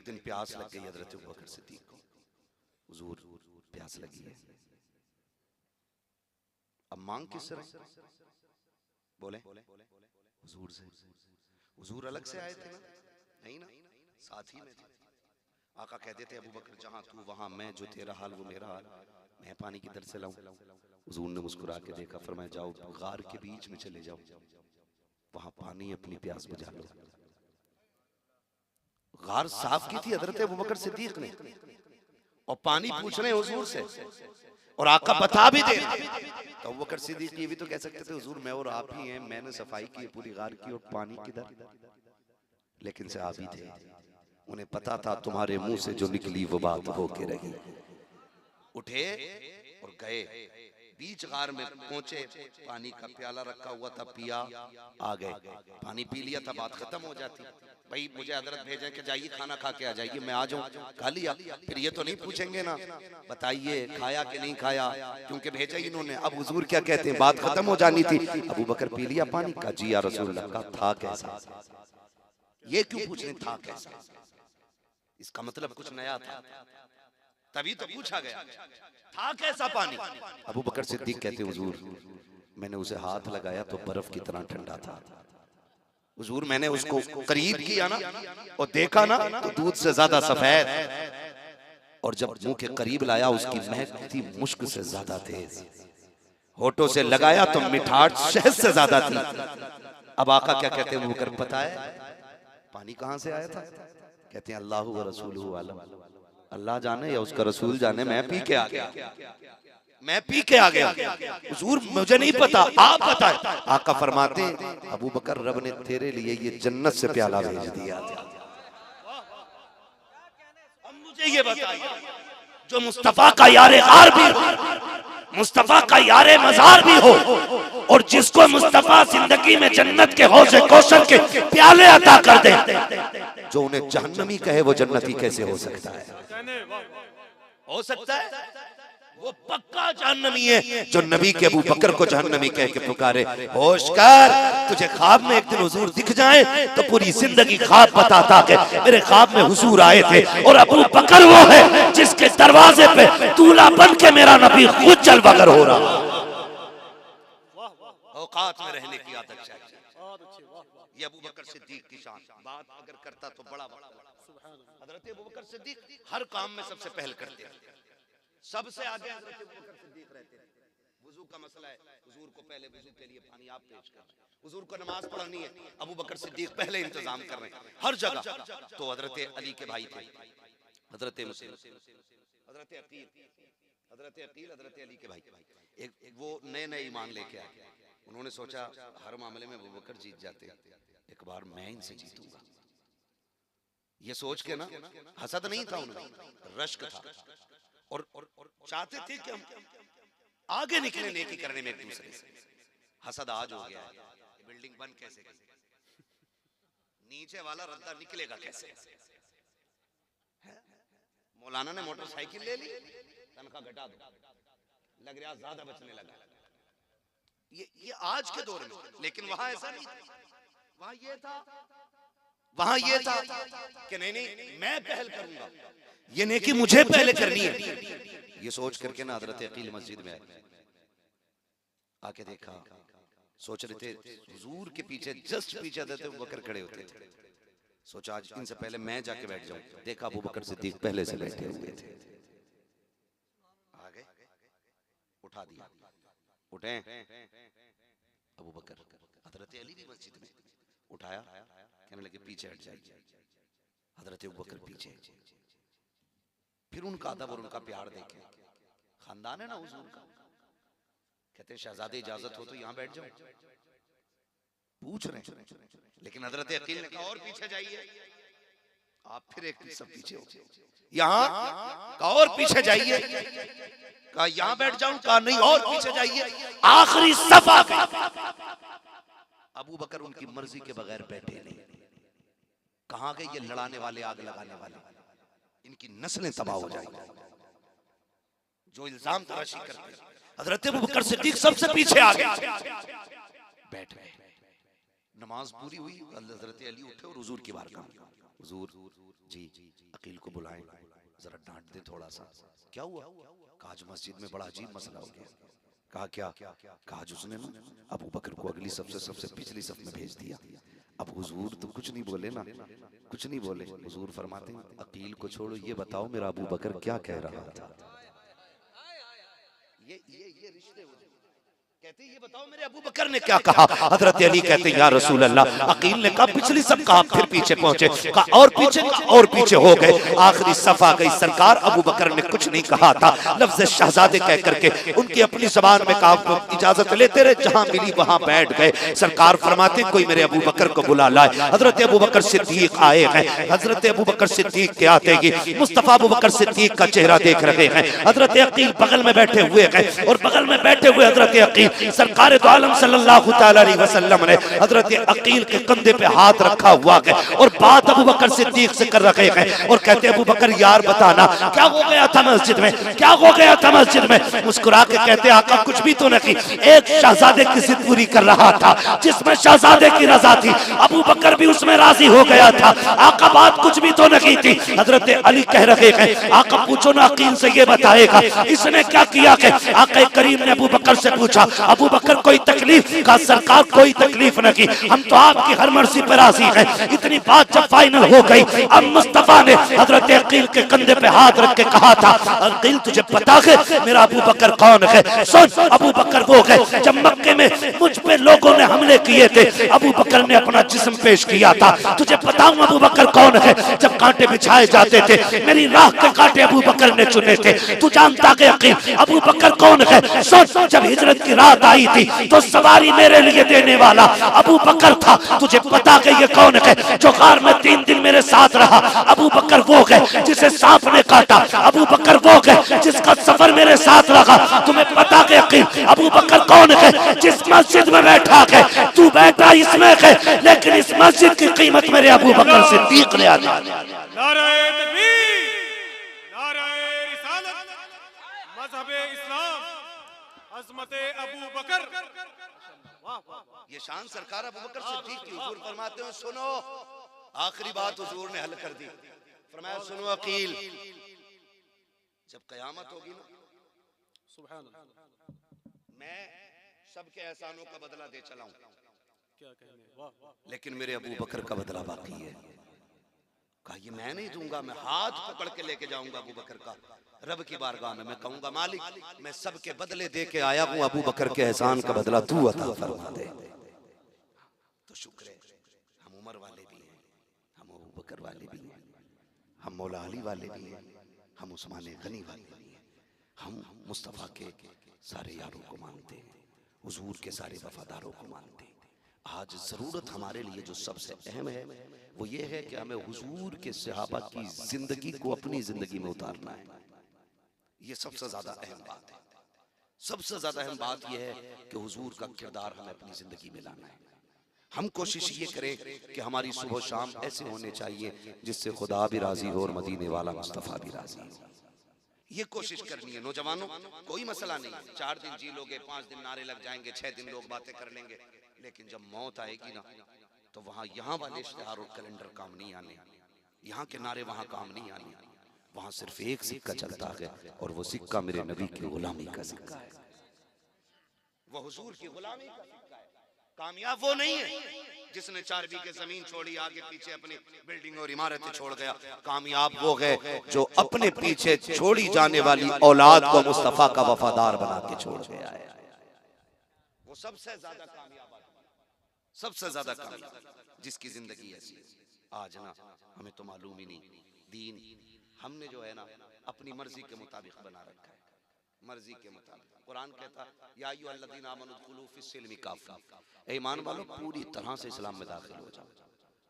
एक दिन प्यास लग गई हजरत अबू बकर सिद्दीक को। हुजूर प्यास लगी है, अब मांग किस तरह? बोले हुजूर से। हुजूर अलग से आए थे ना? नहीं ना, साथ ही में थे। आका कहते थे अबू बकर जहां तू वहां मैं, जो तेरा हाल वो मेरा हाल, मैं पानी किधर से लाऊं? हुजूर ने मुस्कुरा के देखा, फरमाया जाओ गार के बीच में चले जाओ, वहां पानी अपनी प्यास बुझा लो। गार साफ की थी हजरत अबू बकर सिद्दीक ने, और पानी पूछ रहे हैं हुजूर से, और आका बता भी दे। तो अबू बकर सिद्दीक ये भी तो कह सकते थे हुजूर मैं और आप ही हैं, मैंने सफाई की पूरी गार की, और पानी किधर? लेकिन सहाबी थे, उन्हें पता था तुम्हारे मुंह से जो निकली वो बात होके रही। उठे और गए, बीच गार में पहुंचे, पानी का प्याला रखा हुआ था, पिया, आ गए, पानी पी लिया था, बात खत्म हो जाती। भाई मुझे हजरत भेजे कि जाइए खाना खा के आ जाइए, मैं आ जाऊं, खा लिया, फिर ये तो नहीं पूछेंगे ना बताइए खाया कि नहीं खाया, क्योंकि भेजा ही इन्होंने। अब हुजूर क्या कहते हैं, बात खत्म हो जानी थी। अबू बकर पी लिया पानी का, जी या रसूलल्लाह का, था कैसा? ये क्यों पूछ रहे था कैसा? इसका मतलब कुछ नया था, तभी तो पूछा गया था कैसा पानी। अबू बकर सिद्दीक कहते हुजूर मैंने उसे हाथ लगाया तो बर्फ की तरह ठंडा था। हुजूर मैंने उसको करीब किया ना और देखा ना तो दूध से ज्यादा सफेद, और जब मुंह के करीब लाया उसकी महक थी मुश्क से ज्यादा तेज, होठों से लगाया तो मिठास शहद से ज्यादा थी। अब आका क्या कहते हैं, मुकर पता है पानी कहां से आया था? कहते हैं अल्लाह व रसूलुहु आलम, अल्लाह जाने या उसका रसूल जाने, मैं पी के आ गया, मैं पी के आ गया। हुजूर मुझे नहीं पता, आप बताएं। आका फरमाते अबू बकर रब ने तेरे लिए ये जन्नत से प्याला भेज दिया था। अब मुझे ये बताइए, जो मुस्तफा का यारे गार भी हो, मुस्तफा का यारे मजार भी हो, और जिसको मुस्तफा जिंदगी में जन्नत के हौज़े कौसर के प्याले अता कर दे, जो उन्हें जहन्नमी कहे वो जन्नती कैसे हो सकता है? हो सकता है? वो पक्का जहन्नमी है जो नबी के अबू बकर को जहन्नमी कह के पुकारे। होश कर, तुझे ख्वाब में एक दिन हुजूर दिख जाए तो पूरी जिंदगी ख्वाब बताता कि मेरे ख्वाब में हुजूर आए थे, और अबू बकर वो है जिसके दरवाजे पे दूल्हा बन के मेरा नबी खुद चल बगर हो रहा। औकात में रहने की आदत चाहिए। ये अबू बकर सिद्दीक की शान। बात अगर करता तो बड़ा हजरत अबू बकर सिद्दीक हर काम में सबसे पहल करते हैं, सबसे आगे हजरत अबू बकर सिद्दीक रहते हैं। वुजू का मसला है, हुजूर को पहले वुजू के लिए पानी आप पेश कर, हुजूर को नमाज पढ़नी है, अबू बकर सिद्दीक पहले इंतजाम कर रहे हैं हर जगह। तो हजरत अली के भाई थे, हजरत मुस्लिम, हजरत अकील, हजरत अली के भाई, एक वो नए नए ईमान लेके आए। उन्होंने सोचा हर मामले में अबू बकर जीत जाते, एक बार मैं इनसे जीतूंगा। ये सोच के ना, हसद नहीं था उनमें, रश्क था, और चाहते थे कि हम आगे निकले नेकी करने में एक दूसरे से। हसद आज हो गया है, बिल्डिंग बन कैसे गई, नीचे वाला रद्दा निकलेगा कैसे? मौलाना ने मोटरसाइकिल ले ली, तनख्वाह घटा दो, लग रहा ज्यादा बचने लगा। ये आज के दौर में, लेकिन वहां ऐसा नहीं था। वहां ये था कि नहीं मैं पहल करूंगा, ये नेकी मुझे पहले करनी है। ये सोच करके ना हजरत अकील मस्जिद में आए, आके देखा, सोच रहे थे हुजूर के पीछे, जस्ट पीछे हजरत अबू बकर खड़े होते थे। सोचा आज इनसे पहले मैं जाके बैठ जाऊं। देखा अबू बकर सिद्दीक पहले से बैठे हुए थे। आ गए, उठा दिया, उठे अबू बकर, हजरत अली भी मस्जिद में, उठाया, कहने लगे पीछे हट जाइए। हजरत अबू बकर पीछे, फिर उनका अदब और उनका प्यार देखे, खानदान है ना हुजूर का। कहते शहजादे इजाजत हो तो यहाँ बैठ जाओ, पूछ रहे हैं, लेकिन हजरत अकील ने कहा और पीछे जाइए। आप फिर एक सब पीछे हो, यहाँ कहा और पीछे जाइए, कहा यहाँ बैठ जाऊं, कहा नहीं और पीछे जाइए। आखिरी सफा अबू बकर उनकी मर्जी के बगैर बैठे नहीं। कहां गए ये लड़ाने वाले, आग लगाने वाले, इनकी नस्लें तबाह हो जाएंगी जो इल्जाम तराशी करते हैं। हजरत अबू बकर सिद्दीक सबसे पीछे आ गए, बैठ गए। नमाज पूरी हुई, हजरत अली उठे और हुजूर की बारगाह में, हुजूर जी बुलाएं, जरा डांट दे थोड़ा सा। क्या हुआ? कहा आज मस्जिद में बड़ा अजीब मसला हो गया। कहा क्या? कहा आज उसने ना अबू बकर को अगली सबसे पिछली सफ में भेज दिया। अब हुजूर तो कुछ नहीं बोले ना, कुछ नहीं बोले। हुजूर फरमाते हैं अकील को छोड़ो, ये बताओ मेरा अबू बकर क्या कह रहा था। ये रिश्ते कहते ये बताओ मेरे अबू बकर ने क्या कहा। हजरत अली कहते या रसूल अल्लाह, अकील ने कहा पिछली सब कहा, फिर पीछे पहुंचे, कहा और पीछे और पीछे हो गए, आखिरी सफा गई। सरकार अबू बकर ने कुछ नहीं कहा था, लफ्ज शहजादे कह करके उनकी अपनी जबान में कहा इजाजत लेते रहे, जहां मिली वहां बैठ गए। सरकार फरमाते कोई मेरे अबू बकर को बुला लाए। हजरत अबू बकर सिद्दीक आए हैं। हजरत अबू बकर सिद्दीक के आते ही मुस्तफा अबू बकर सिद्दीक का चेहरा देख रहे हैं। हजरत अकील बगल में बैठे हुए हैं और बगल में बैठे हुए हजरत अकील, सरकार दो आलम सल्लल्लाहु तआला अलैहि वसल्लम ने हजरत अकील के कंधे पे हाथ रखा हुआ है और बात अबू बकर सिद्दीक से कर रहे हैं और कहते अबू बकर यार बताना क्या हो गया था मस्जिद में, क्या हो गया था मस्जिद में। मुस्कुरा के कहते आका कुछ भी तो नहीं, एक शहजादे की जिद पूरी कर रहा था जिसमें शहजादे की रजा थी, अबू बकर भी उसमें राजी हो गया था। आका बात कुछ भी तो नहीं थी। हजरत अली कह रहे हैं आका पूछो ना अकील से, ये बताएगा इसने क्या किया है। आका करीम ने अबू बकर से पूछा अबू बकर कोई तकलीफ? का सरकार कोई तकलीफ नहीं, हम तो आपकी हर मर्जी पर राजी हैं। इतनी बात जब फाइनल हो गई, अब मुस्तफा ने हजरत अकील के कंधे पे हाथ रख के कहा था अकील तुझे पता है मेरा अबू बकर कौन है? सुन अबू बकर वो है जब मक्के में मुझ पे लोगों ने हमले किए थे, अबू बकर ने अपना जिस्म पेश किया था। तुझे बताऊं अबू बकर कौन है? जब कांटे बिछाए जाते थे मेरी राह के कांटे अबू बकर ने चुने थे। तू जानता है अकील अबू बकर कौन है? सुन जब हिजरत की रात आई थी तो सवारी मेरे लिए देने वाला अबू बकर था। तुझे पता है ये कौन है? जो गार में 3 दिन मेरे साथ रहा, अबू बकर वो है जिसे सांप ने काटा, अबू बकर वो है जिसका सफर मेरे साथ रहा। तुम्हें पता है यकीन अबू बकर कौन है? जिस मस्जिद में बैठा है, तू बैठा इसमें है, लेकिन इस मस्जिद की कीमत मेरे अबू बकर सिद्दीक ने अदा की। नारे तकबीर, नारे रिसालत, मज़हबे इस्लाम, अज़मते अबू बकर। ये शान सरकार अबू बकर सिद्दीक की। हुजूर फरमाते हैं सुनो, आखिरी बात हुजूर ने हल कर दी। फरमाया सुनो अकील, जब कयामत होगी ना सुभान अल्लाह, मैं सबके एहसानों का बदला दे चला हूं, क्या कहने, वाह। लेकिन मेरे अबू बकर का बदला बाकी है। कहा ये मैं नहीं दूंगा, मैं हाथ पकड़ के लेके जाऊंगा अबू बकर का रब की बारगाह में। मैं कहूंगा मालिक मैं सबके बदले दे के आया हूं, अबू बकर के एहसान का बदला तू अता फरमा दे। तो शुक्र है हम उमर वाले भी हैं, हम अबू बकर वाले भी हैं, हम मौला अली वाले भी हैं, हम उस्मान गनी वाले भी हैं, हम मुस्तफा के सारे यारों को मानते हैं, हुजूर के सारे वफादारों को मानते हैं। आज जरूरत हमारे लिए जो सबसे अहम है वो ये है कि हमें हुजूर के सहाबा की जिंदगी को अपनी जिंदगी में उतारना है। ये सबसे ज्यादा अहम बात है। सबसे ज्यादा अहम बात यह है कि हुजूर का किरदार हमें अपनी जिंदगी में लाना है। हम कोशिश ये करें कि हमारी सुबह शाम ऐसे होने चाहिए जिससे खुदा भी राजी हो और मदीने वाला मुस्तफा भी राजी हो। ये कोशिश करनी है नौजवानों। कोई मसला नहीं, 4 दिन जी लोगे, 5 दिन नारे लग जाएंगे, 6 दिन लोग बातें कर लेंगे, लेकिन जब मौत आएगी ना तो वहां यहाँ वाले इश्तिहार और कैलेंडर काम नहीं आने, यहाँ के नारे वहां काम नहीं आने। वहां सिर्फ एक सिक्का चलता है और वो सिक्का मेरे नबी की गुलामी का सिक्का है, वो हुजूर की गुलामी का सिक्का है। कामयाब वो नहीं है जिसने 4 बीघे जमीन छोड़ी, आगे पीछे अपनी बिल्डिंग और इमारतें छोड़ गया। कामयाब वो है जो अपने पीछे छोड़ी जाने वाली औलाद को मुस्तफा का वफादार बना के छोड़ गया है। वो सबसे ज्यादा कामयाब, सबसे ज्यादा कामयाब जिसकी जिंदगी ऐसी। आज ना हमें तो मालूम ही नहीं, दीन हमने जो है ना अपनी मर्जी के मुताबिक बना रखा है, मर्जी के मुताबिक। कुरान कहता या अय्युहल्लज़ीना आमनू दुखुलू फिस्सिल्मी काफ़ा, ए ईमान वालों पूरी तरह से इस्लाम में दाखिल हो जाओ।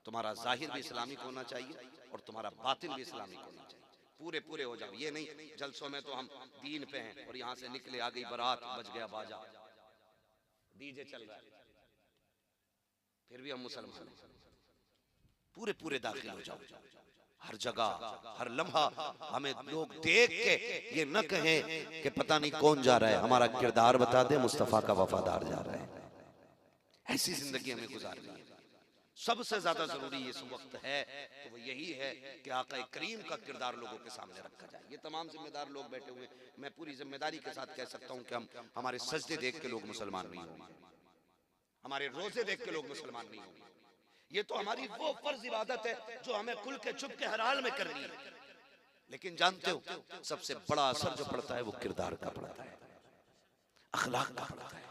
तुम्हारा जाहिर भी इस्लामिक होना चाहिए और तुम्हारा बातिन भी इस्लामिक होना चाहिए। पूरे पूरे हो जाओ। ये नहीं जलसों में तो हम दीन पे हैं और यहाँ से निकले आ गई बारात, बज गया बाजा, डीजे चल रहा है, फिर भी हम मुसलमान हैं। पूरे पूरे दाखिल हो जाओ। हर जगह हर लम्हा हमें लोग देख के ये न कहें कि पता नहीं कौन जा रहा है, हमारा किरदार बता दे मुस्तफा का वफादार जा रहा है। ऐसी जिंदगी हमें गुजारनी है। सबसे ज्यादा जरूरी इस वक्त है तो वो यही है कि आका करीम का किरदार लोगों के सामने रखा जाए। ये तमाम जिम्मेदार लोग बैठे हुए, मैं पूरी जिम्मेदारी के साथ कह सकता हूं कि हम हमारे सजदे देख के लोग मुसलमान नहीं होंगे, हमारे रोजे देख के लोग मुसलमान नहीं होंगे। ये तो हमारी वो फर्ज इबादत है जो हमें खुल के छुप के हर हाल में करनी है। लेकिन जानते हो सबसे बड़ा असर जो पड़ता है वो किरदार का पड़ता है, अखलाक का पड़ता है।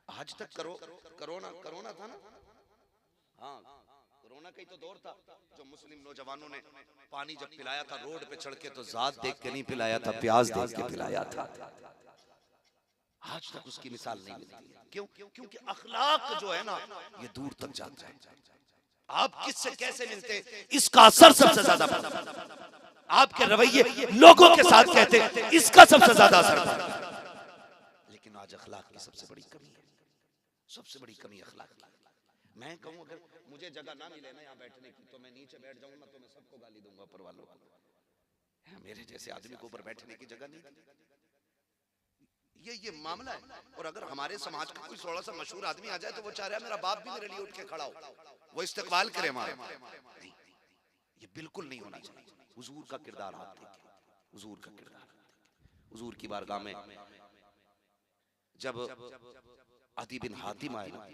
आज तक कोरोना था ना, हाँ कोरोना का ही तो दौर था जो मुस्लिम नौजवानों ने पानी जब पिलाया था रोड पे चढ़ के, तो जात देख के नहीं पिलाया था, प्याज देख के पिलाया था। आज तक उसकी मिसाल नहीं मिलती। क्यों? क्योंकि अखलाक जो है ना ये दूर तक जाता है। आप किससे कैसे मिलते इसका असर सबसे ज्यादा पड़ता है। आपके रवैये लोगों के साथ कहते इसका सबसे ज्यादा असर पड़ता है। लेकिन आज अखलाक की सबसे बड़ी कमी है, सबसे बड़ी कमी अखलाक की। मैं कहूं अगर मुझे जगह ना मिले ना यहाँ बैठने की तो मैं नीचे बैठ जाऊंगा, तो मैं सबको गाली दूंगा ऊपर वालों को। मेरे जैसे आदमी को ऊपर बैठने की जगह नहीं। ये मामला है। और अगर हमारे समाज का कोई थोड़ा सा मशहूर आदमी आ जाए तो वो चाह रहा है मेरा बाप भी मेरे लिए उठ के खड़ा हो, वो इस्तकबाल करे हमारा। नहीं, ये बिल्कुल नहीं होना चाहिए। हुजूर का किरदार आप देखिए, हुजूर का किरदार। हुजूर की बारगाह में जब अदी बिन हातिम आए ना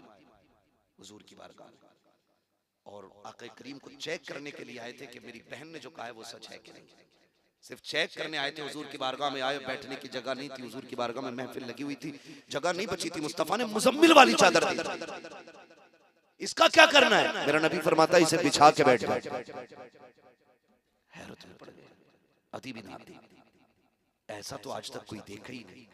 हुजूर की बारगाह में, और आका करीम को चेक करने के लिए आए थे कि मेरी बहन ने जो कहा है वो सच है कि नहीं। सिर्फ चेक करने आए थे। हुजूर की बारगाह में आए, बैठने की जगह नहीं थी। हुजूर की बारगाह में महफिल लगी हुई थी, जगह नहीं बची थी। मुस्तफा ने मुजम्मिल वाली चादर दी, इसका क्या करना है? मेरा नबी फरमाता है इसे बिछा के बैठ जाओ। हैरत में पड़ गए। अदी बिन हातिम, ऐसा तो आज तक कोई देखा ही नहीं।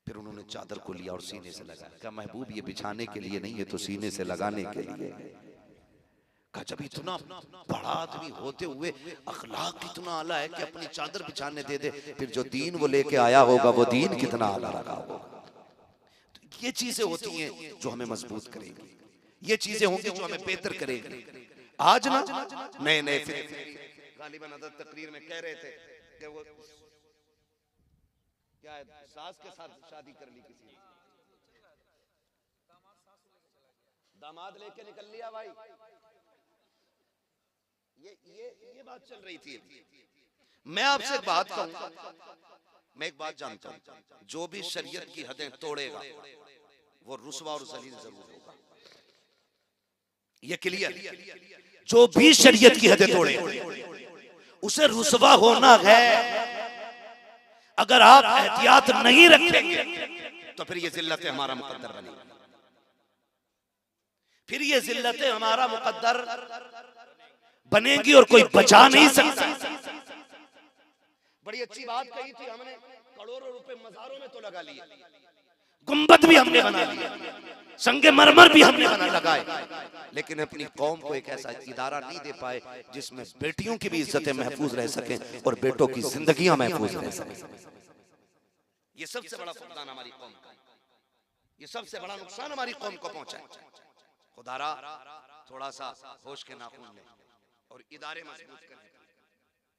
फिर उन्होंने चादर को लिया और सीने से लगाया। कहा महबूब ये बिछाने के लिए नहीं है, तो सीने से लगाने के लिए। कहा जब इतना बड़ा आदमी होते हुए अखलाक इतना आला है कि अपनी चादर बिछाने दे दे, फिर जो दीन वो लेके आया होगा वो दीन कितना आला रखा होगा। तो ये चीजें होती हैं जो हमें मजबूत करेंगी, ये चीजें होंगी जो हमें बेहतर करेंगी। आज ना नए नए गालिबन हज़रत तकरीर में कह रहे थे कि वो क्या है, सास के साथ शादी कर ली किसी ने, दामाद लेके निकल लिया भाई। ये बात चल रही थी। मैं आपसे एक बात कहूं, मैं एक बात जानता हूं, जो भी शरीयत की हदें तोड़ेगा वो रुसवा और जलील जरूर होगा। ये क्लियर। जो भी शरीयत की हदें तोड़ेगा उसे रुसवा होना है। अगर आप एहतियात नहीं रखेंगे तो फिर ये जिल्लत हमारा मुकद्दर बनेगी, फिर ये जिल्लत हमारा मुकद्दर बनेगी और कोई बचा नहीं सकता। बड़ी अच्छी बात कही थी हमने, करोड़ों रुपए मज़ारों में तो लगा लिए, गुंबद भी हमने बना लिए, संगे मरमर भी हमने बना लगाए, लेकिन अपनी कौम को एक ऐसा इदारा नहीं दे पाए जिसमें बेटियों की भी इज्जतें महफूज रह सकें और बेटों की जिंदगियां महफूज रह सकें। ये सबसे बड़ा फुकदान हमारी कौम का, ये सबसे बड़ा नुकसान हमारी कौम को पहुंचा है। खुदारा थोड़ा सा होश के नाखून लें और इदारे मजबूत करें,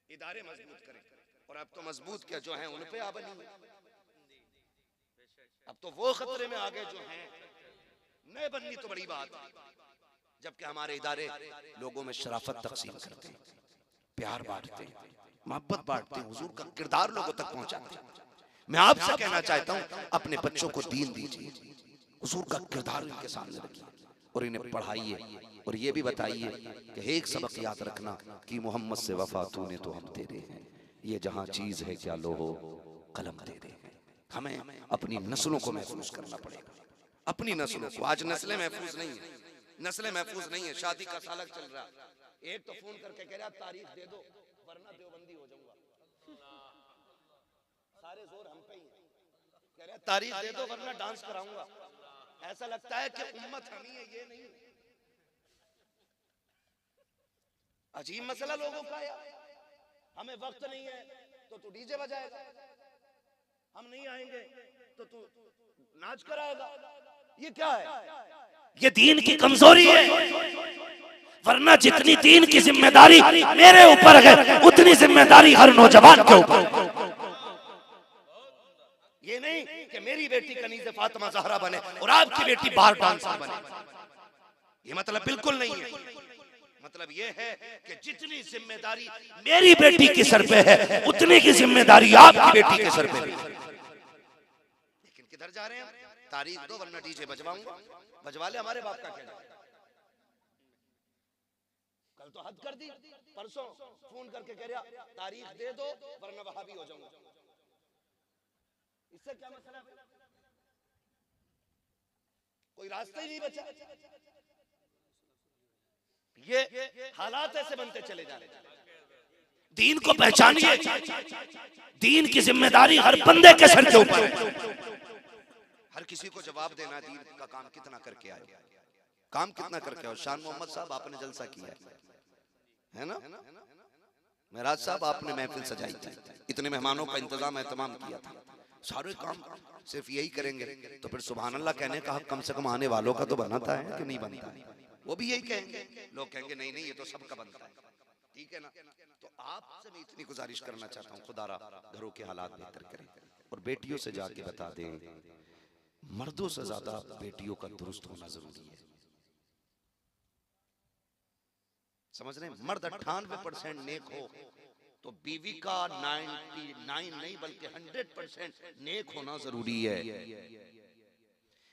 इदारे मजबूत करें। और अब तो मजबूत क्या जो हैं उन पे आ बनी, अब तो वो खतरे में आ गए जो हैं, नए बननी तो बड़ी बात। जबकि हमारे इदारे लोगों में शराफत तकसीम करते हैं, प्यार बांटते हैं, मोहब्बत बांटते हैं, हुजूर का किरदार लोगों तक पहुंचाते हैं। मैं आपसे कहना चाहता हूं अपने बच्चों को दीन दीजिए, हुजूर का किरदार इनके सामने रखिए और इन्हें पढ़ाइए। और ये भी बताइए कि एक सबक याद रखना कि मोहम्मद से वफा तूने तो हम तेरे हैं, ये जहां चीज है क्या लोहो कलम तेरे हैं। हमें अपनी नस्लों को महफूज करना पड़ेगा, अपनी नस्लों को। आज नस्लें महफूज नहीं है, नस्लें महफूज नहीं है। शादी का सालक चल रहा, एक तो फोन करके कह रहा तारीख दे दो वरना देवबंदी हो जाऊंगा। सारे जोर हम पे ही है, कह रहा तारीख दे दो वरना डांस कराऊंगा। ऐसा लगता है कि उम्मत हम ही है, ये नहीं। अजीब मसला लोगों का यार। हमें वक्त नहीं है तो तू डीजे बजाएगा, हम नहीं आएंगे तो तू नाच कराएगा। ये क्या है? ये दीन की कमजोरी है। वरना जितनी दीन की जिम्मेदारी मेरे ऊपर है उतनी जिम्मेदारी हर नौजवान के ऊपर। ये नहीं कि मेरी बेटी कनीज़े फातिमा ज़हरा बने और आपकी बेटी बार डांसर बने। ये मतलब बिल्कुल नहीं है। मतलब ये है कि जितनी जिम्मेदारी मेरी बेटी के सर पे है उतनी की जिम्मेदारी आपकी बेटी के सर पे है। लेकिन किधर जा रहे हैं? तारीख दो वरना डीजे बजवाऊंगा। बजवा ले, हमारे बाप का क्या जाए। कल तो हद कर दी, परसों फोन करके कह रहा तारीख दे दो वरना वहाबी हो जाऊंगा। इससे क्या मसला है? कोई रास्ता ही नहीं बचा। ये हालात ऐसे बनते चले जा रहे हैं। दीन को पहचानिए, दीन की जिम्मेदारी हर बंदे के सर के ऊपर है। हर किसी को जवाब देना दीन का काम कितना करके आए, काम कितना करके आए। शान मोहम्मद साहब आपने जलसा किया है ना, महराज साहब आपने महफिल सजाई थी, इतने मेहमानों का इंतजाम एहतमाम किया था। सारे काम सिर्फ यही करेंगे तो फिर सुभान अल्लाह कहने का हक कम से कम आने वालों का तो बनाता है कि नहीं बनता है? वो भी यही कहेंगे। लोग कहेंगे नहीं नहीं ये तो सबका बनता है, ठीक है ना। तो आपसे मैं इतनी गुजारिश करना चाहता हूँ, खुदारा घरों के हालात बेहतर करें और बेटियों से जाके बता दें मर्दों से ज्यादा बेटियों का दुरुस्त होना जरूरी है। समझ रहे हैं? मर्द 98% नेक हो तो बीवी का 99 नहीं बल्कि 100% नेक होना जरूरी है।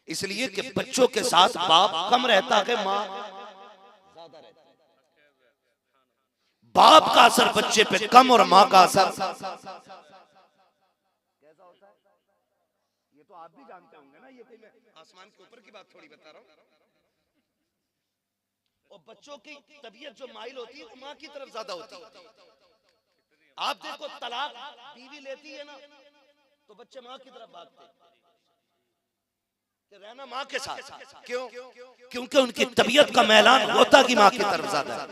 इसलिए कि बच्चों के साथ बाप कम रहता है, माँ ज्यादा रहती है। बाप का असर बच्चे पे कम और माँ का असर कैसा होता है ये तो आप भी जानते होंगे ना। ये कोई मैं आसमान के ऊपर की बात थोड़ी बता रहा हूँ। और बच्चों की तबीयत जो माइल होती है वो माँ की तरफ ज्यादा होती है। आप देखो तलाक बीवी लेती है ना तो बच्चे माँ की तरफ भागते हैं कि रहना माँ के साथ। क्यों? क्योंकि उनकी तबीयत का मैलान होता कि माँ की तरफ ज्यादा है।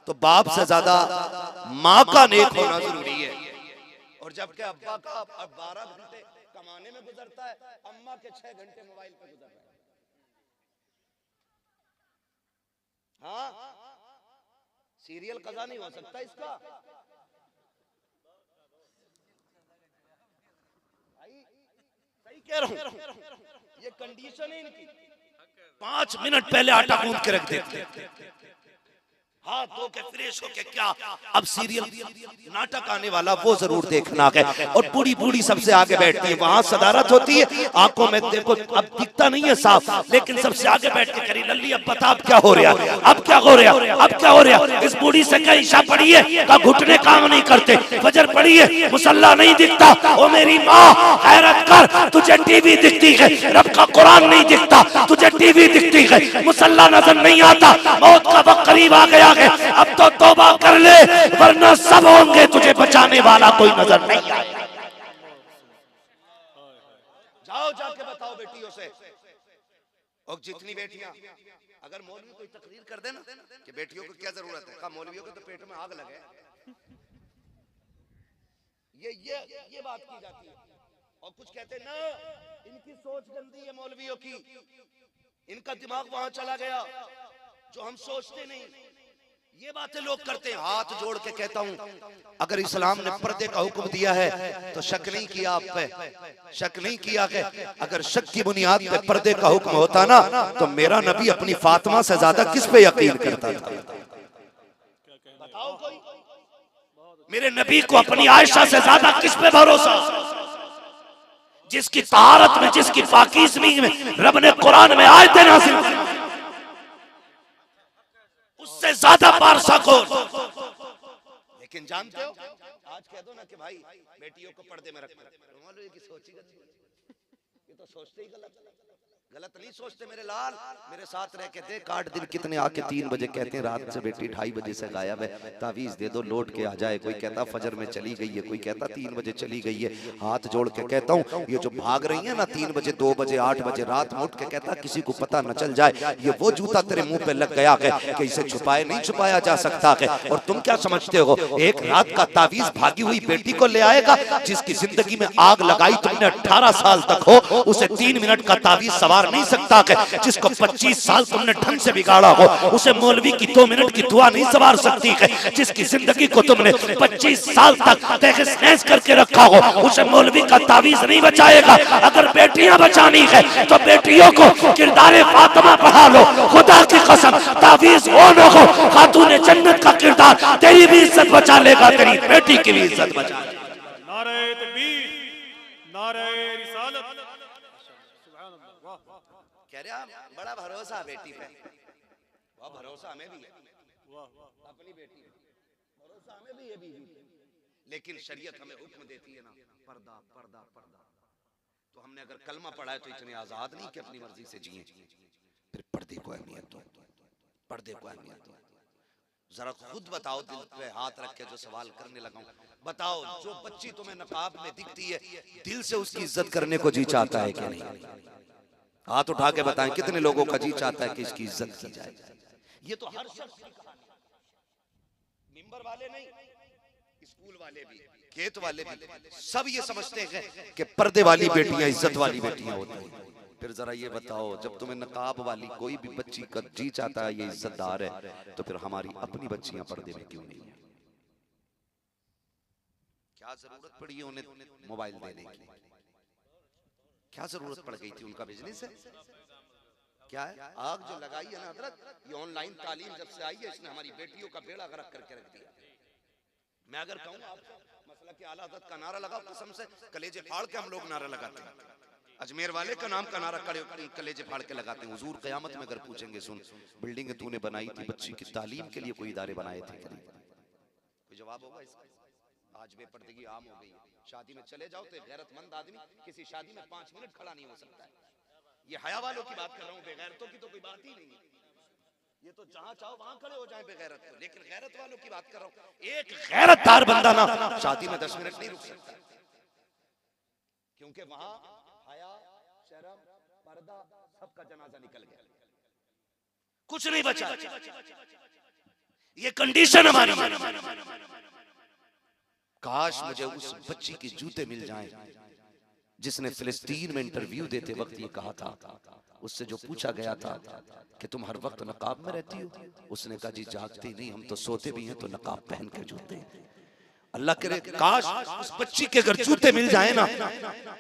तो बाप से ज्यादा माँ का नेक होना जरूरी है। और जबकि अब्बा का 12 घंटे कमाने में गुजरता है, अम्मा के 6 घंटे मोबाइल पे गुजर रहे हैं। हाँ, सीरियल कज़ा नहीं हो सकता इसका। सही कह रहा हूं, ये कंडीशन है इनकी। 5 मिनट पहले आटा गूंद के रख देते, हाथ धो के फ्रेश होके क्या अब सीरियल नाटक आने वाला वो जरूर देखना है। और बूढ़ी बूढ़ी सबसे आगे बैठती है, वहां सदारत होती है, आंखों में देखो अब दिखता नहीं है साफ, लेकिन सबसे आगे बैठ के करी लल्ली अब बता अब क्या हो रहा है, अब क्या हो रहा है, अब क्या हो रहा है। इस बूढ़ी से क्या ईशा पड़ी है का घुटने काम नहीं करते, फजर पड़ी है मुसल्ला नहीं दिखता। ओ मेरी माँ हैरत कर, तुझे टीवी दिखती है, रब का कुरान नहीं दिखता, तुझे टीवी दिखती है, मुसल्ला नजर नहीं आता, मौत का वक्त करीब आ गया। अब तो तौबा कर ले वरना सब होंगे, तुझे बचाने वाला कोई नजर नहीं आएगा। जाओ जाके बताओ बेटियों से। और जितनी बेटियां अगर मौलवी कोई तकरीर कर देना कि बेटियों को क्या जरूरत है, कहा मौलवियों को तो पेट में आग लगे। ये बात की जाती है। और कुछ कहते ना इनकी सोच गंदी है मौलवियों की, इनका दिमाग वहां चला गया जो हम सोचते नहीं। ये बातें लोग करते हैं। हाथ जोड़ के कहता हूं अगर इस्लाम ने पर्दे का हुक्म दिया है तो शक नहीं किया आप पे, शक नहीं किया है। अगर शक की बुनियाद पे पर्दे का हुक्म होता ना तो मेरा नबी अपनी फातिमा से ज्यादा किस पे यकीन करता था? बताओ कोई। मेरे नबी को अपनी आयशा से ज्यादा किस पे भरोसा? जिसकी तहारत में, जिसकी पाकीज़गी में रब ने कुरान में आयतें नाज़िल की, उससे ज्यादा पारसा को। लेकिन जानते हो आज कह दो ना कि भाई बेटियों को पर्दे में रखना, ये की सोची गलत, ये तो सोचते ही गलत नहीं सोचते। मेरे लाल मेरे साथ रह के देख 8 दिन कितने आके 3 बजे कहते हैं रात से बेटी 2:30 बजे से गायब है, तावीज दे दो लौट के आ जाए। कोई कहता फजर में चली गई है, कोई कहता 3 बजे चली गई है। हाथ जोड़ के कहता हूँ ये जो भाग रही है ना 3 बजे 2 बजे 8 बजे रात में उठ के कहता किसी को पता न चल जाए, ये वो जूता तेरे मुंह पे लग गया है कि इसे छुपाए नहीं छुपाया जा सकता है। और तुम क्या समझते हो एक रात का तावीज भागी हुई बेटी को ले आएगा? जिसकी जिंदगी में आग लगाई तुमने 18 साल तक हो, उसे 3 मिनट का तावीज सवार संवार नहीं सकता कि जिसको 25 साल तुमने ढंग से बिगाड़ा हो उसे मौलवी की 2 मिनट की दुआ नहीं संवार सकती है। जिसकी जिंदगी को तुमने 25 साल तक तहस-नहस करके रखा हो उसे मौलवी का तावीज नहीं बचाएगा। अगर बेटियां बचानी है तो बेटियों को किरदार फातिमा पढ़ा लो। खुदा की कसम तावीज हो न हो खातून जन्नत का किरदार तेरी भी इज्जत बचा लेगा, तेरी बेटी की भी इज्जत बचा लेगा। नारे तकबीर, नारे रिसालत, सुभान अल्लाह, वाह वाह कह रहे बड़ा भरोसा बेटी पे, बहुत भरोसा हमें भी है वाह वाह। अपनी बेटी पे, भरोसा हमें भी है बीवी पे, लेकिन शरीयत हमें हुक्म देती है ना पर्दा पर्दा पर्दा। तो हमने अगर कलमा पढ़ा है तो इतने आजाद नहीं कि अपनी मर्जी से जिए। फिर पर्दे को अहमियत दो, पर्दे को अहमियत दो। जरा खुद बताओ, दिल पे हाथ रख के जो सवाल करने लगा, बताओ जो बच्ची तुम्हें नकाब में दिखती है दिल से उसकी इज्जत करने को जी चाहता है कि नहीं? हाथ उठा के बताएं कितने लोगों का जी चाहता है कि इसकी इज्जत की जाए। ये तो हर शख्स की कहानी, मिंबर वाले नहीं, स्कूल वाले भी, खेत वाले भी, सब ये समझते हैं कि पर्दे वाली बेटियां इज्जत वाली बेटियां होती हैं। फिर जरा ये बताओ, जब तुम्हें नकाब वाली कोई भी बच्ची का जी चाहता है ये इज्जतदार है, तो फिर हमारी अपनी बच्चियां पर्दे में क्यों नहीं है? क्या जरूरत पड़ी है उन्हें मोबाइल देने की? क्या जरूरत पड़ गई थी? उनका बिजनेस है क्या है? आग जो लगाई है ना हजरत, ये ऑनलाइन तालीम जब से आई है इसने हमारी बेटियों का बेड़ा गर्क करके रख दिया। मैं अगर कहूँ आपसे मसला के आला हज़रत का नारा लगाओ, कसम से कलेजे फाड़ के हम लोग नारा लगाते हैं। अजमेर वाले का नाम का नारा कलेजे फाड़ के लगाते हैं। हुजूर क़यामत में अगर पूछेंगे, सुन बिल्डिंग तूने बनाई थी बच्ची की तालीम के लिए, कोई इदारे बनाए थे? कोई जवाब होगा इसका? आज बेपर्दगी आम हो गई है। शादी में चले जाओ तो गैरतमंद आदमी किसी शादी में 5 मिनट खड़ा नहीं हो सकता है। ये हया वालों की बात कर रहा हूँ, बेगैरतों की तो कोई बात ही नहीं है। ये तो जहां चाहो वहां खड़े हो जाएं बेगैरत को, लेकिन गैरत वालों की बात कर रहा हूँ। एक गैरतदार बंदा ना शादी में 10 मिनट नहीं रुक सकता, क्योंकि वहां हया, शर्म, पर्दा सबका जनाजा निकल गया, कुछ नहीं बचा। ये कंडीशन हमारी है। काश मुझे उस बच्ची के जूते मिल जाएं जिसने फिलिस्तीन में इंटरव्यू देते वक्त ये कहा था। उससे जो पूछा गया था कि तुम हर वक्त नकाब में रहती हो, उसने कहा जी जागती नहीं, हम तो सोते भी हैं तो नकाब पहन के जूते हैं। अल्लाह करे काश उस बच्ची के अगर जूते मिल जाए ना।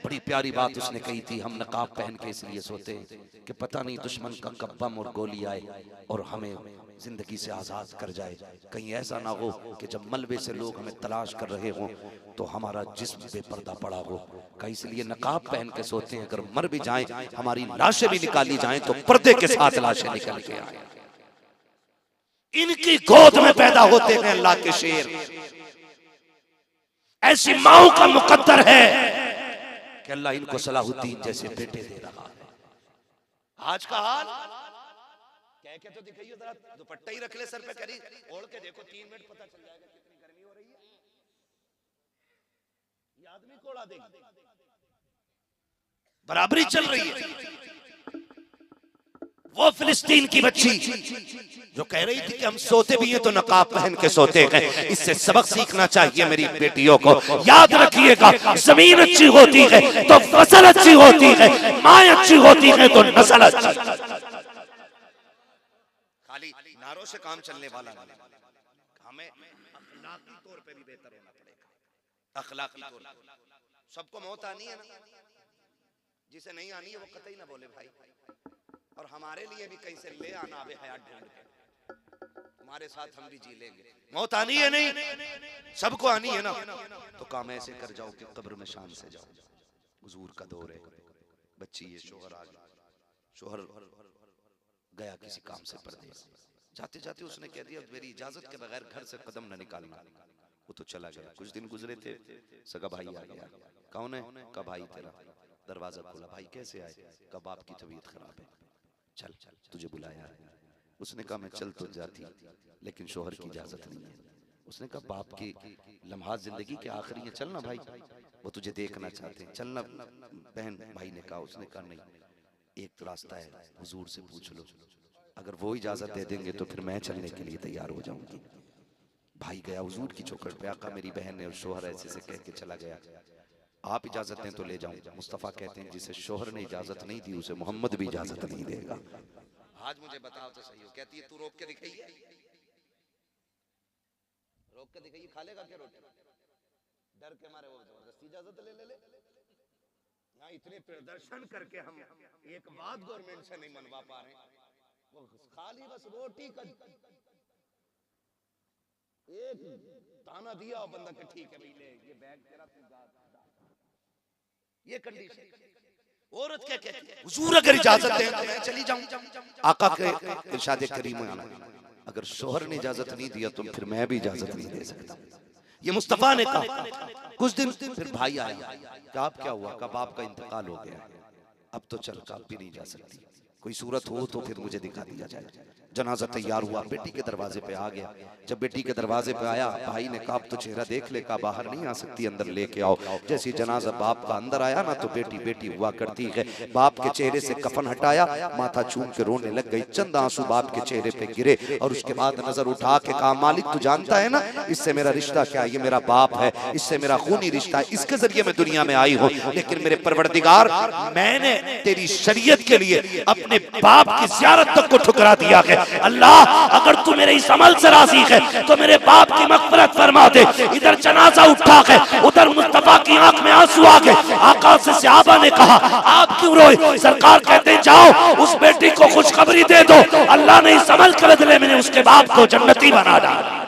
बड़ी प्यारी बात उसने कही थी, हम नकाब पहन के इसलिए सोते हैं कि पता नहीं दुश्मन का कब बम और गोली आए और हमें जिंदगी से आजाद कर जाए। कहीं ऐसा ना हो कि जब मलबे से लोग हमें तलाश कर रहे हों तो हमारा जिस्म बेपर्दा पड़ा हो। कहीं इसलिए नकाब पहन के सोते हैं, अगर मर भी जाएं, हमारी लाशें भी निकाली जाएं तो पर्दे के साथ लाशें निकल के आए। इनकी गोद में पैदा होते हैं अल्लाह के शेर। ऐसी माओ का मुकद्दर है कि अल्लाह इनको सलाहुद्दीन जैसे बेटे दे रहा है। आज का हाल कह के तो दिखाइए, जरा दुपट्टा ही रख ले सर पे, करी ओढ़ के देखो 3 मिनट पता चल जाएगा कितनी गर्मी हो रही है। ये आदमी को उड़ा देगा। बराबरी चल रही है। वो फिलिस्तीन की बच्ची जो कह रही थी कि हम सोते भी हैं तो नकाब पहन के सोते हैं, इससे सबक सीखना चाहिए मेरी बेटियों को। याद रखिएगा, जमीन अच्छी होती है तो फसल अच्छी होती है, माँ अच्छी होती है तो नस्ल अच्छी। खाली नारों से काम चलने वाला नहीं, हमें अखलाकी तौर पे भी बेहतर होना पड़ेगा। अखलाकी तौर पे सबको मौत आनी है ना, जिसे नहीं आनी है वो कतई ना बोले भाई। और हमारे लिए भी कहीं से ले आना अबे हयात ढूंढ के, तुम्हारे साथ हम भी जी लेंगे। मौत आनी है नहीं, सबको आनी है ना। तो काम ऐसे कर जाओ कि कब्र में शान से जाओ। हुजूर का दौर है, बच्ची ये शोहर आ गया, शोहर गया किसी काम से परदेस, जाते जाते उसने कह दिया मेरी इजाजत के बगैर घर से कदम न निकालना। वो तो चला गया। कुछ दिन गुजरे थे, सगा भाई आ गया। कौन है? का भाई तेरा। दरवाजा खोला, भाई कैसे आए? का बाप की तबीयत खराब है, चल तुझे बुलाया है। उसने कहा मैं चल तो जाती लेकिन शोहर की इजाजत नहीं है। उसने कहा बाप की लम्हात जिंदगी के आखिरी है, चलना भाई, वो तुझे देखना चाहते हैं, चलना बहन। भाई ने कहा, उसने कहा नहीं, एक तो रास्ता है, हुजूर से पूछ लो, अगर वो इजाजत दे देंगे तो फिर मैं चलने के लिए तैयार हो जाऊंगी। भाई गया हुजूर की चौखट पे, आका मेरी बहन ने और शोहर ऐसे से कह के चला गया। आप इजाजत दें तो ले जाऊं। मुस्तफ़ा कहते हैं जिसे शोहर ने इजाजत नहीं दी उसे मोहम्मद भी इजाजत नहीं देगा। आज मुझे बताओ तो सही हो। कहती है तू रोक के दिखाइए, रोक के दिखाइए, खा लेगा क्या रोटी? डर के मारे वो जबरदस्ती इजाजत ले ले ले। यहाँ इतने प्रदर्शन करके हम एक बात गवर्नमेंट से नहीं मनवा पा रहे, वो खाली बस रोटी का एक ताना दिया और बंदा के ठीक है भाई ले ये बैग तेरा, ये कंडीशन। औरत क्या कहती है? हुजूर अगर इजाजत दें तो मैं चली जाऊं। आका के इरशाद करीम में आना, अगर शोहर ने इजाजत नहीं दिया तो फिर मैं भी इजाजत नहीं दे सकता। ये मुस्तफा ने कहा। कुछ दिन फिर भाई आया, क्या आप क्या हुआ? का बाप का इंतकाल हो गया, अब तो चल का भी नहीं जा सकती, कोई सूरत हो तो फिर मुझे दिखा दिया जाए। जनाजा तैयार हुआ, बेटी के दरवाजे पे आ गया। जब बेटी के दरवाजे पे आया, भाई ने कहा अब तो चेहरा देख ले, का बाहर नहीं आ सकती, अंदर लेके आओ। जैसे जनाजा बाप का अंदर आया ना तो बेटी बेटी हुआ करती है। बाप के चेहरे से कफन हटाया, माथा चूम के रोने लग गई। चंद आंसू बाप के चेहरे पे गिरे और उसके बाद नजर उठा के कहा मालिक तू जानता है ना इससे मेरा रिश्ता क्या है? ये मेरा बाप है, इससे मेरा खूनी रिश्ता है, इसके जरिए मैं दुनिया में आई हूँ। लेकिन मेरे परवरदिगार मैंने तेरी शरीयत के लिए अपने बाप की ज़ियारत तक को ठुकरा दिया है। अल्लाह अगर तू मेरे इस अमल से राजी है तो मेरे बाप की मग़फ़िरत फरमा दे। इधर जनाजा उठा है, उधर मुस्तफा की आंख में आंसू आ गए। आका से सहाबा ने कहा आप क्यों रोए? सरकार कहते जाओ उस बेटी को खुशखबरी दे दो, अल्लाह ने इस अमल के बदले में उसके बाप को जन्नती बना डाला।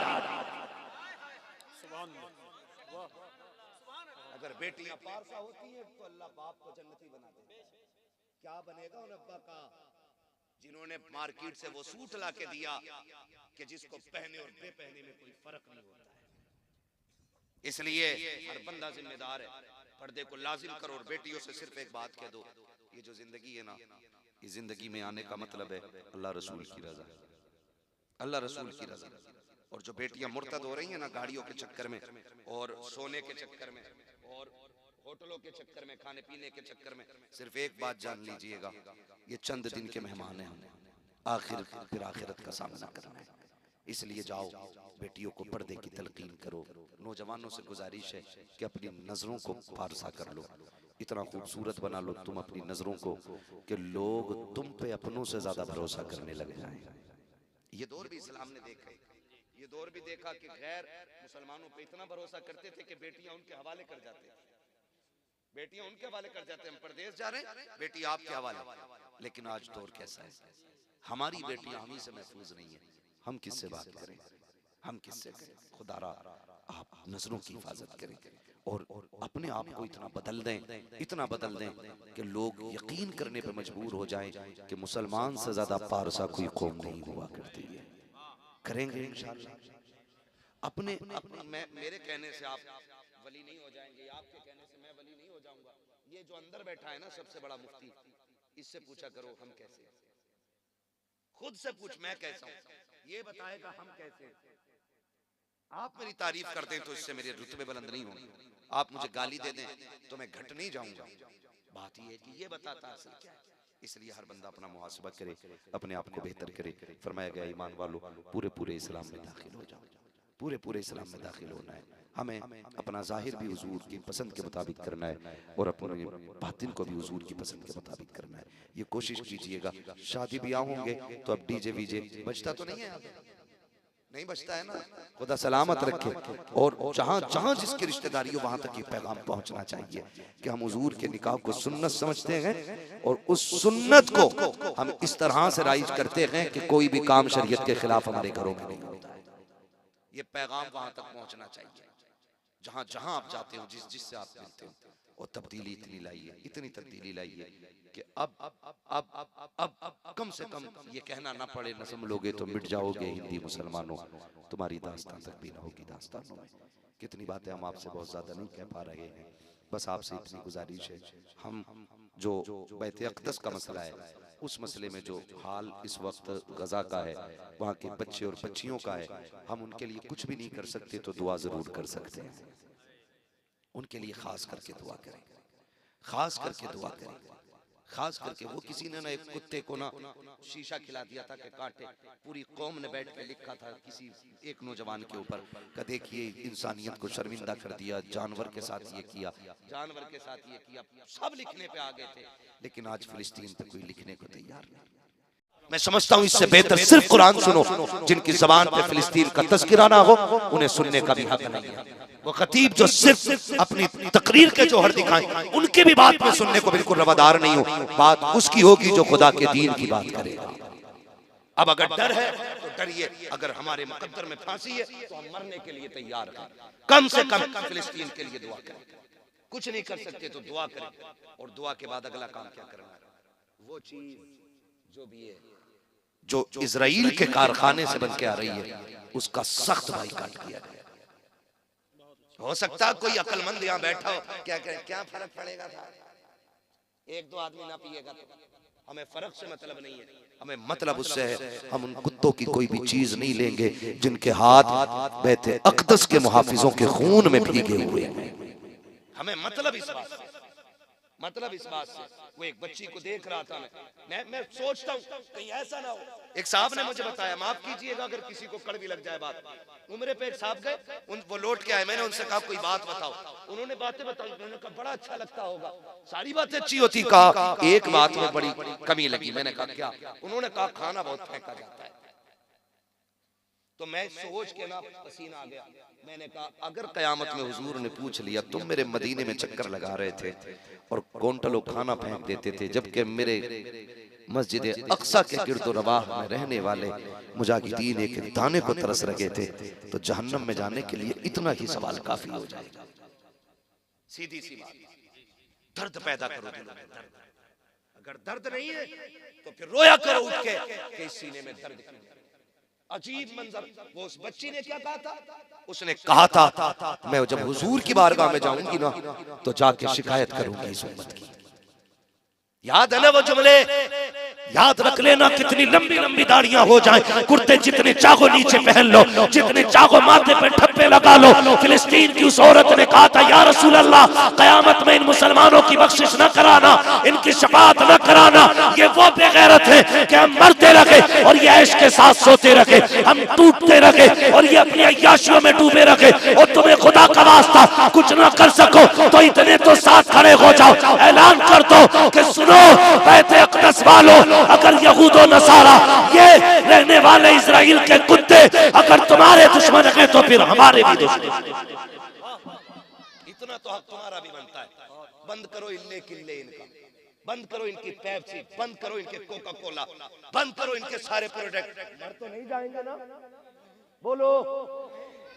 अगर बेटियां पारसा होती हैं तो अल्लाह बाप को जन्नती बना दे। क्या बनेगा उन अब्बा का जिन्होंने मार्केट से वो सूट ला के दिया कि जिसको पहने और बेपहने में कोई फर्क नहीं होता है। इसलिए हर बंदा जिम्मेदार है, पर्दे को लाजिम करो। और बेटियों से सिर्फ एक बात कह दो, ये जो जिंदगी है ना, ये जिंदगी में आने का मतलब है अल्लाह रसूल की रजा, अल्लाह रसूल की रजा। और जो बेटियां मुर्तद हो रही हैं ना गाड़ियों के चक्कर में और सोने के चक्कर में और होटलों के चक्कर में, खाने पीने के चक्कर में, सिर्फ एक बात जान लीजिएगा, ये चंद दिन के मेहमान हैं, आखिर फिर आखिरत का सामना करना है। इसलिए जाओ बेटियों को पर्दे की तलकीन करो। नौजवानों से गुजारिश है कि अपनी नजरों को पारसा कर लो, इतना खूबसूरत बना लो तुम अपनी नजरों को कि लोग तुम पे अपनों से ज्यादा भरोसा करने लग जाएं। ये दौर भी इस्लाम ने देखा है, ये दौर भी देखा कि गैर मुसलमानों पे इतना भरोसा करते थे कि बेटियां उनके हवाले कर जाते थे, बेटियां उनके हवाले कर जाते, हम परदेश जा रहे हैं बेटी आपके हवाले। लेकिन आज दौर कैसा है, हमारी बेटियां हम ही से महफूज नहीं है, हम किससे बात करें, हम किससे करें? खुदारा आप नजरों की हिफाजत करें और अपने आप को इतना बदल दें, इतना बदल दें कि लोग यकीन करने पर मजबूर हो जाएं कि मुसलमान से ज्यादा पारसा कोई कौम नहीं हुआ करती है। करेंगे इंशाअल्लाह। अपने मेरे कहने से आप वली नहीं हो जाएंगे, आपके कहने से मैं वली नहीं हो जाऊंगा। ये जो अंदर बैठा है ना सबसे बड़ा मुफ्ती, इससे पूछा करो हम कैसे, खुद से पूछ मैं कैसा हूं, ये बताएगा हम कैसे। आप मेरी तारीफ करते हैं तो इससे मेरे रुतबे बुलंद नहीं होंगे, आप मुझे गाली दे दें तो मैं घट नहीं जाऊंगा। बात ये है कि ये बताता असल क्या है। इसलिए हर बंदा अपना मुहासबा करे, अपने आप को बेहतर करे। फरमाया गया ईमान वालों पूरे पूरे इस्लाम में दाखिल हो जाओ, पूरे पूरे इस्लाम में दाखिल होना है। हमें अपना जाहिर भी हुजूर की पसंद के मुताबिक करना है और अपने बातिन को भी हुजूर की पसंद के मुताबिक करना है। ये कोशिश कीजिएगा। शादी ब्याह होंगे तो अब डीजे वीजे बजता तो नहीं है, नहीं बचता है ना, खुदा सलामत रखे। और जहां जहां जिसकी रिश्तेदारी हो वहां तक ये पैगाम पहुंचना चाहिए कि हम हुजूर के निकाह को सुन्नत समझते हैं और उस सुन्नत को हम इस तरह से राइज करते हैं कि कोई भी काम शरीयत के खिलाफ हमारे घरों में नहीं होता है। ये पैगाम वहां तक पहुंचना चाहिए जहां जहां आप जाते हो, जिससे आप मिलते हो। और तब्दीली इतनी लाइए, इतनी तब्दीली लाइए कि अब कम से कम ये कहना ना पड़े नज़म लोगे तो मिट जाओगे हिंदी मुसलमानों, तुम्हारी दास्तान तक भी ना होगी दास्तानों में। कितनी बातें हम आपसे बहुत ज्यादा नहीं कह पा रहे हैं, बस आपसे इतनी गुजारिश है, हम जो बैत अक़दस का मसला है उस मसले में जो हाल इस वक्त गजा का है, वहाँ के बच्चे और बच्चियों का है, हम उनके लिए कुछ भी नहीं कर सकते तो दुआ जरूर कर सकते हैं। उनके लिए खास करके दुआ करें, खास करके दुआ करें, खास करके वो किसी ने ना एक कुत्ते को ना शीशा खिला दिया था कि काटे, पूरी कौम ने बैठ के लिखा था किसी एक नौजवान के ऊपर कि देखिए इंसानियत को शर्मिंदा कर दिया, जानवर के साथ ये किया, जानवर के साथ ये किया, सब लिखने पे आ गए थे। लेकिन आज फिलिस्तीन पे कोई लिखने को तैयार नहीं। मैं समझता हूं इससे बेहतर सिर्फ कुरान सुनो। जिनकी जबान पे फिलिस्तीन का तज़किरा ना हो उन्हें सुनने का भी हक नहीं है। वो खतीब जो सिर्फ अपनी तकरीर के जौहर दिखाएं, उनकी भी बात में सुनने को बिल्कुल रवादार नहीं हो। बात उसकी होगी जो खुदा के दीन की बात करेगा। अब अगर डर है तो डरिए, अगर हमारे मुकद्दर में फांसी है तो हम मरने के लिए तैयार हैं। कम से कम फिलिस्तीन के लिए दुआ करें। कुछ नहीं कर सकते तो दुआ करें, और दुआ के बाद अगला काम क्या करना है, वो चीज जो भी है जो इजराइल के कारखाने से बन के आ रही है उसका सख्त बाइकाट किया गया। हो सकता है कोई अक्लमंद यहाँ बैठा हो, क्या फर्क पड़ेगा था, एक दो आदमी ना पिएगा तो। हमें फर्क से मतलब नहीं है, हमें मतलब उससे है हम उन कुत्तों की कोई भी चीज नहीं लेंगे जिनके हाथ बैते अक़दस के मुहाफिजों के खून में भीगे हुए हैं। हमें मतलब इस बात से, मतलब इस बात से। वो एक बच्ची को देख रहा था, मैं सोचता हूँ कहीं ऐसा ना हो। एक साहब ने मुझे बताया, माफ कीजिएगा अगर किसी को कड़वी लग जाए बात, उम्र पे एक साहब गए, वो लौट के आए, मैंने उनसे कहा कोई बात बताओ, उन्होंने बातें बताई, उन्होंने कहा बड़ा अच्छा लगता होगा, सारी बातें अच्छी होती, कहा एक बात में बड़ी कमी लगी। मैंने कहा क्या? उन्होंने कहा खाना बहुत फेंका जाता है। तो मैं सोच के ना पसीना आ गया। मैंने कहा अगर कयामत में हुजूर ने पूछ लिया तुम मेरे मदीने में चक्कर लगा रहे थे और क्विंटलों खाना फेंक देते थे, जबकि मेरे मस्जिद अक्सा के गिरदो रवाह में रहने वाले मुजाहिदीन एक दाने को तरस रहे थे, तो जहन्नम में जाने के लिए इतना ही सवाल काफी हो जाएगा। सीधी सी बात, दर्द पैदा करो दिलों में, दर्द। अगर दर्द नहीं है तो फिर रोया करो उठ के कि इस सीने में दर्द क्यों। अजीब मंजर। वो उस बच्ची ने क्या कहा था? उसने कहा था मैं जब हुजूर की बारगाह में जाऊंगी ना तो जाके शिकायत करूंगी इस उम्मत की। याद है ना वो जुमले? याद रख लेना, कितनी लंबी लंबी दाढ़ियां हो जाएं, कुर्ते जितने चाहो नीचे पहन लो, जितने चाहो माथे पे ठप्पे लगा लो। फिलिस्तीन की उस औरत ने कहा था या रसूल अल्लाह कयामत में इन मुसलमानों की बख्शिश न कराना, इनकी शफाअत न कराना। ये वो बेगैरत है कि हम मरते रहे और ये ऐश के साथ सोते रहे, हम टूटते रहे और ये अपनी अय्याशियों में डूबे रहे। और तुम्हें खुदा का वास्ता कुछ न कर सको तो इतने तो साथ खड़े हो जाओ, ऐलान कर दो कि सुनो बैते अक़दस वालों, अगर यहूद और नसारा ये रहने वाले इजराइल के कुत्ते अगर तुम्हारे दुश्मन हैं तो फिर हमारे भी दुश्मन। इतना तो हक तुम्हारा भी बनता है। बंद करो इल्ले किल्ले इनका, बंद करो इनकी पेप्सी, बंद करो इनके कोका कोला, बंद करो इनके सारे प्रोडक्ट। मर तो नहीं जाएंगे ना? बोलो,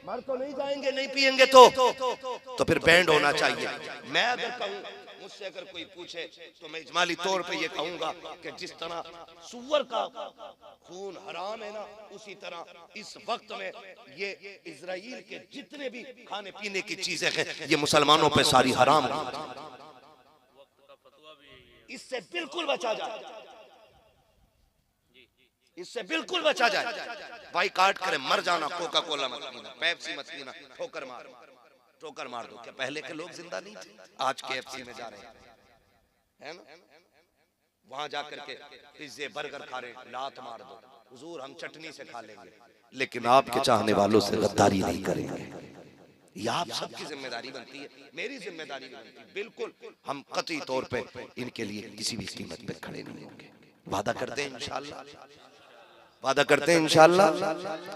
मर तो नहीं जाएंगे नहीं पिएंगे तो फिर बैंड होना चाहिए। मैं अगर कहूँ, मुझसे अगर कोई पूछे तो मैं इजमाली तौर पे ये कहूंगा कि जिस तरह सुअर का खून हराम है ना, उसी तरह इस वक्त में ये इजराइल के जितने भी खाने पीने की चीजें हैं ये मुसलमानों पे सारी हराम हैं। इससे बिल्कुल बचा जाए, इससे बिल्कुल बचा जाए। बाइकाट करें, मर जाना, कोका कोला मत पीना, पेप्सी मत पीना, ठोकर मार दो। क्या पहले के लोग जिंदा नहीं थे? आज KFC में जा रहे हैं, है ना? वहां जाकर के पिज्जे बर्गर खा रहे, लात मार दो, हुजूर हम चटनी से खा लेंगे, लेकिन आपके चाहने वालों से गद्दारी नहीं करेंगे। ये आप सबकी जिम्मेदारी बनती है, मेरी जिम्मेदारी बनती है। बिल्कुल हम कतई तौर पे इनके लिए किसी भी कीमत पे खड़े नहीं होंगे। वादा करते हैं इंशाअल्लाह, वादा करते हैं इंशाअल्लाह।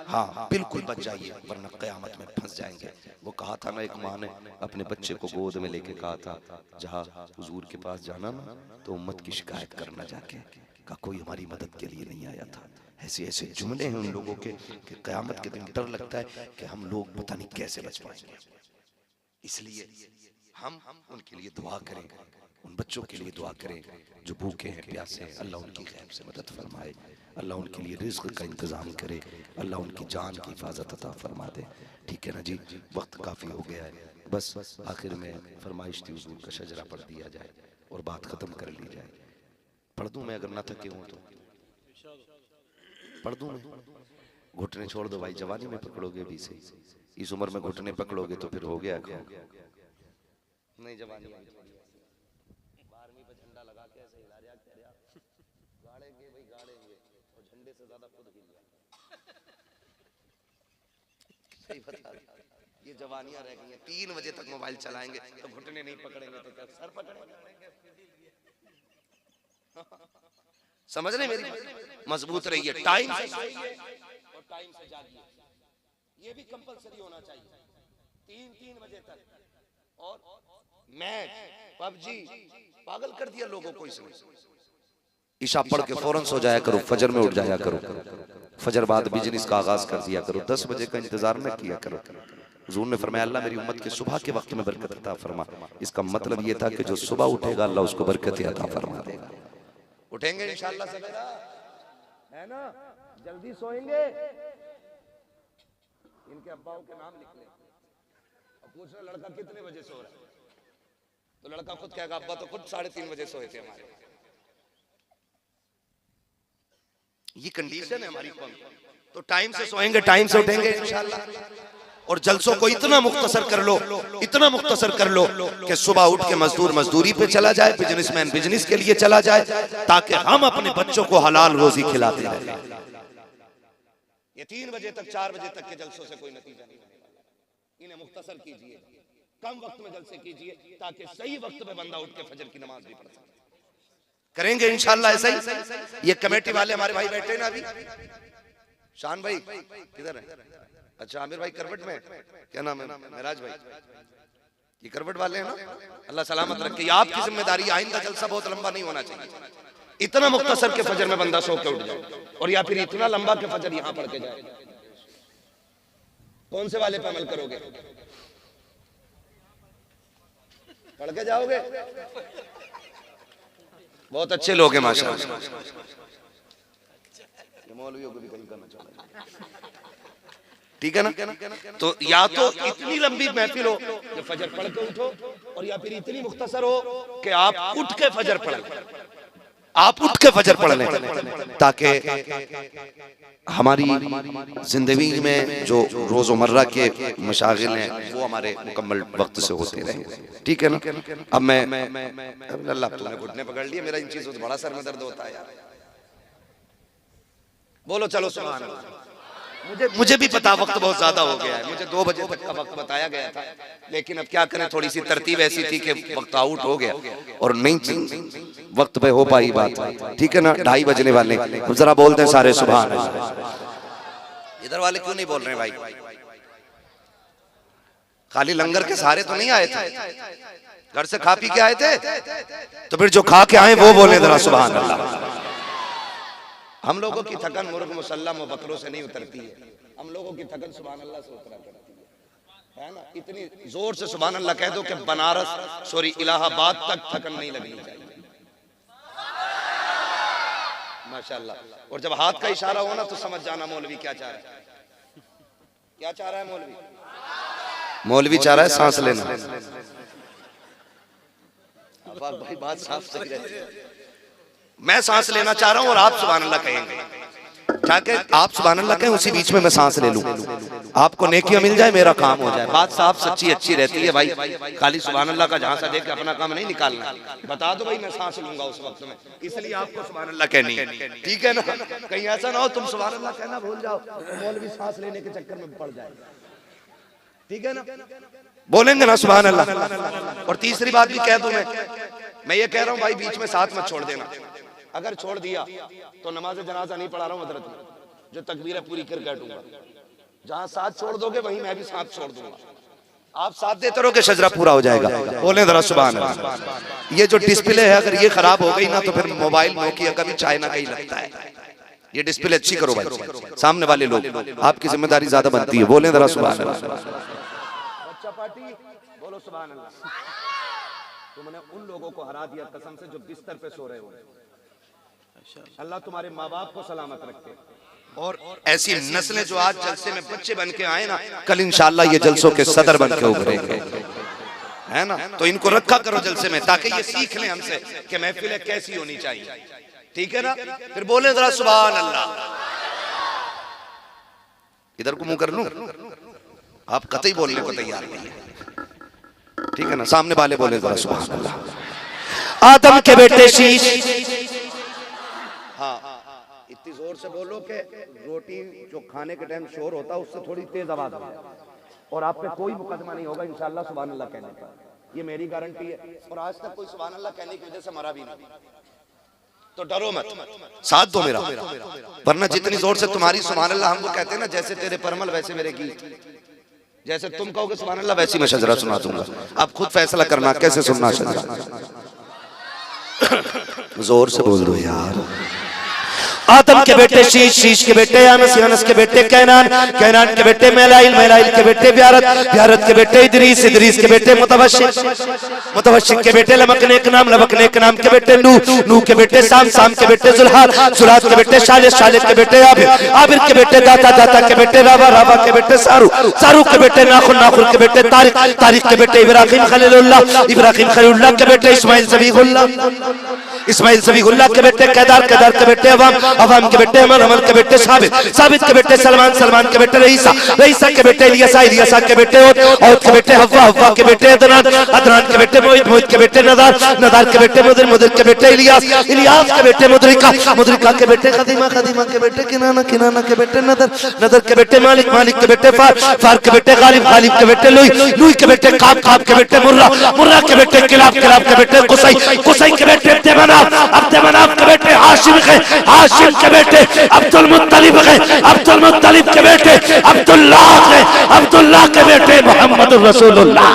हाँ बिल्कुल बच जाइए वरना क़यामत में फंस जाएंगे। वो कहा था ना, एक माँ ने अपने बच्चे को गोद में लेके कहा था जहाँ हुजूर के पास जाना ना तो उम्मत की शिकायत करना जाके, कहा कोई हमारी मदद के लिए नहीं आया था। ऐसे ऐसे जुमले हैं उन लोगों के कि क़यामत के दिन डर लगता है कि हम लोग पता नहीं कैसे बच पाएंगे। इसलिए हम उनके लिए दुआ करें, उन बच्चों के लिए दुआ करें जो भूखे हैं प्यासे हैं। अल्लाह उनकी गैब से मदद फरमाए, अल्लाह उनके लिए रिज़्क़ का इंतज़ाम करे, अल्लाह उनकी जान की हिफाजत अता फरमा दे। ठीक है ना जी, वक्त काफ़ी हो गया है, बस आखिर में फरमाइश थी हुजूर का शजरा पढ़ दिया जाए और बात ख़त्म कर ली जाए। पढ़ दूँ मैं? अगर ना थके हूँ तो पढ़ दूँ मैं? घुटने छोड़ दो भाई, जवानी में पकड़ोगे भी सही, इस उम्र में घुटने पकड़ोगे तो फिर हो गया नहीं। जवानी 12वीं पे झंडा लगा के ऐसे हिला दिया ज्यादा खुद हिल जाए। सही बता रहे। ये जवानियां रह गई हैं, 3 बजे तक मोबाइल चलाएंगे तो घुटने नहीं पकड़ेंगे तो क्या सर पकड़ेंगे? समझ रहे मेरी? मजबूत रहिए, टाइम से सोइए और टाइम से जागिए। ये भी कंपलसरी होना चाहिए, 3 बजे तक। और मैच, पबजी पागल कर दिया लोगों को इसने। ईशा पढ़ के फौरन सो जाया करो, फजर में उठ जाया करो, फजर बाद बिजनेस का आगाज कर दिया करो, 10 बजे का इंतजार न किया करो। हुजूर ने फरमाया अल्लाह मेरी उम्मत के सुबह के वक्त में बरकत अता फरमा। इसका मतलब ये था कि जो सुबह उठेगा अल्लाह उसको बरकत अता फरमा देगा। उठेंगे इंशाअल्लाह सवेरा, है ना? जल्दी सोएंगे। इनके अब्बाओं के नाम लिख ले और पूछ रहे लड़का कितने बजे सो रहा है, तो लड़का खुद कहेगा अब्बा तो खुद 3:30 बजे सोए थे हमारे। ये कंडीशन है हमारी कौम। तो टाइम से सोएंगे, टाइम से उठेंगे इंशाअल्लाह। और जलसों को इतना मुख्तसर कर लो, इतना मुख्तसर कर लो कि सुबह उठ के मजदूर मजदूरी पे चला जाए, बिजनेसमैन बिजनेस के लिए चला जाए, ताकि हम अपने बच्चों को हलाल रोजी खिलाते रहें। ये 3 बजे तक 4 बजे तक के जलसों से कोई नतीजा नहीं होने वाला। इन्हें मुख्तसर कीजिए, कम वक्त में जलसे कीजिए, ताकि सही वक्त में बंदा उठ के फजर की नमाज भी पढ़ सके। करेंगे इंशाअल्लाह ऐसा ही। ये कमेटी वाले हमारे भाई बैठे ना अभी, शान भाई किधर है? अच्छा आमिर भाई करवट में, क्या नाम है? महराज भाई, ये करवट वाले हैं ना? अल्लाह सलामत रखे। ये आपकी जिम्मेदारी, आइंदा जलसा बहुत लंबा नहीं होना चाहिए। इतना मुख्तसर के फजर में बंदा सो के उठ जाए, और या फिर इतना लंबा के फजर यहाँ पढ़ के जाए। कौन से वाले पे अमल करोगे? पढ़ के जाओगे? बहुत अच्छे लोग हैं माशाअल्लाह। मौलवियों को भी कहीं करना चाहिए, ठीक है ना? तो या तो इतनी लंबी महफिल हो कि फजर पढ़ के उठो, और या फिर इतनी मुख्तसर हो कि आप उठ के फजर पढ़ लें, आप उठ के फजर पढ़ लें, ताकि हमारी जिंदगी में जो रोजमर्रा के मशागिल हैं वो हमारे मुकम्मल वक्त से होते रहे, ठीक है ना? अब मैं अल्लाह तूने घुटने पकड़ लिए, मेरा इन चीजों से बड़ा सर में दर्द होता है यार। बोलो चलो सुभान अल्लाह। मुझे भी पता वक्त बहुत ज्यादा हो गया है, मुझे 2 बजे तक का वक्त बताया गया था, लेकिन अब क्या करें, थोड़ी सी तरतीब ऐसी थी कि वक्त आउट हो गया और नहीं वक्त पे हो पाई बात, ठीक है ना? 2:30 बजने वाले, जरा बोलते हैं सारे सुभान अल्लाह। इधर वाले क्यों नहीं बोल रहे भाई? खाली लंगर के सहारे तो नहीं आए थे, घर से खा पी के आए थे, तो फिर जो खा के आए वो बोले जरा सुभान अल्लाह। हम लोगों की थकन मुर्ग मुसल्लम व बकरों से नहीं उतरती है, हम लोगों की थकन सुभान अल्लाह से उतरा करती है ना? इतनी जोर से सुभान अल्लाह कह दो कि बनारस इलाहाबाद तक थकन नहीं लगनी चाहिए, माशाअल्लाह। और जब हाथ का इशारा हो ना तो समझ जाना मौलवी क्या चाह रहा है। क्या चाह रहा है मौलवी? मौलवी चाह रहा है सांस लेना। भाई बात साफ सही रहती है। मैं सांस लेना चाह रहा हूं और आप सुभान अल्लाह कहेंगे, ताकि आप सुभान अल्लाह कहें, उसी बीच में मैं सांस ले लूं, आपको नेकियां मिल जाए, मेरा काम हो जाए। बात साफ सच्ची अच्छी रहती है भाई, खाली सुभान अल्लाह का झांसा देख के अपना काम नहीं निकालना। बता दो भाई मैं सांस लूंगा उस वक्त में, इसलिए आपको सुभान अल्लाह कहनी है, ठीक है ना? कहीं ऐसा ना हो तुम सुभान अल्लाह कहना भूल जाओ तो मौलवी सांस लेने के चक्कर में पड़ जाए, ठीक है ना? बोलेंगे ना सुभान अल्लाह। और तीसरी बात भी कह दूं, मैं ये कह रहा हूं भाई बीच में साथ मत छोड़ देना। अगर छोड़ दिया तो नमाज जनाजा नहीं पढ़ा रहा हूं हजरत में, जो तकबीरें पूरी कर बैठूंगा। जहां साथ छोड़ दोगे वहीं मैं भी साथ छोड़ दूंगा। आप साथ देते रहोगे, शजरा पूरा हो जाएगा। बोले जरा सुभान अल्लाह। ये जो डिस्प्ले है अगर ये खराब हो गई ना तो फिर मोबाइल नोकिया का भी चाइना का ही लगता है। ये डिस्प्ले अच्छी करो भाई, सामने वाले लोग, आपकी जिम्मेदारी ज्यादा बनती है। बोले जरा सुभान अल्लाह। बच्चा पार्टी बोलो सुभान अल्लाह। तुमने उन लोगों को हरा दिया कसम से जो बिस्तर पे सो रहे हो। अल्लाह तुम्हारे माँ बाप को सलामत रखे, और ऐसी नस्लें जो आज जलसे में बच्चे बन के आए ना, कल इंशाअल्लाह ये जलसों के सदर बन के उभरेंगे, है ना? तो इनको रखा करो जलसे में, ताकि ये सीख लें हमसे कि महफिलें कैसी होनी चाहिए, ठीक है ना? फिर बोले जरा सुभान अल्लाह। इधर को मुंह कर लूं, आप कतई बोलने को तैयार नहीं है, ठीक है ना? सामने वाले बोले जरा सुभान अल्लाह। आदम के बेटे शीश, हाँ इतनी जोर जोर से बोलो कि रोटी जो खाने के टाइम शोर होता है उससे थोड़ी तेज आवाज हो, और आप पे कोई मुकदमा नहीं होगा इंशाअल्लाह सुभान अल्लाह कहने पर, ये मेरी गारंटी है। और आज तक कोई सुभान अल्लाह कहने की वजह से मरा भी नहीं, तो डरो मत, साथ दो मेरा, वरना जितनी जोर से तुम्हारी सुभान अल्लाह हमको कहते हैं ना, जैसे तेरे परमल वैसे मेरे गीत, जैसे तुम कहोगे सुभान अल्लाह वैसी मैं शजरा सुना दूंगा। अब खुद फैसला करना कैसे सुनना शजरा। जोर से बोल दो यार। आदम के बेटे शीश, शीश के बेटे यानस, यानस के बेटे कैनान, कैनान के बेटे मेलाइल, मेलाइल के बेटे ब्यारत, ब्यारत के बेटे इदरीस, इदरीस के बेटे मुतवशिक, मुतवशिक के बेटे लमकने के नाम, लमकने के नाम के बेटे नूह, नूह के बेटे साम, साम के बेटे जुल्हाल, जुल्हाल के बेटे शालिद, शालिद के बेटे आबिर, आबिर के बेटे दाता, दाता के बेटे रावा, रावा के बेटे सारू, सारू के बेटे नाखुन, नाखुन के बेटे तारिक, तारिक के बेटे इब्राहिम खलीलुल्लाह, इब्राहिम खलीलुल्लाह के बेटे इस्माइल ज़बीहुल्लाह, इस्माइल ज़बीहुल्लाह के बेटे केदार, केदार के बेटे अवाम, अवाम के बेटे अमर, अमर के बेटे साबित, साबित के बेटे सलमान, सलमान के बेटे रईसा, रईसा के बेटे इलियासा, इलियासा के बेटे औद, औद के बेटे हव्वा, हव्वा के बेटे अदनान, अदनान के बेटे मोहित, मोहित के बेटे नदार, नदार के बेटे मुदिर, मुदिर के बेटे इलियास, इलियास के बेटे मुद्रिका, मुद्रिका के बेटे खदीमा, खदीमा के बेटे किनाना, किनाना के बेटे नदर, नदर के बेटे मालिक, मालिक के बेटे फार, फार के बेटे गालिब, गालिब के बेटे लुई, लुई के बेटे काब, काब के बेटे मुर्रा, मुर्रा के बेटे किलाब, किलाब के बेटे कुसई, कुसई के बेटे अब्दमनाफ, अब्दमनाफ के बेटे हाशिम है, हाशिम के बेटे अब्दुल मुत्तलिब है, अब्दुल मुत्तलिब के बेटे अब्दुल्लाह है, अब्दुल्लाह के बेटे मोहम्मद रसूलुल्लाह।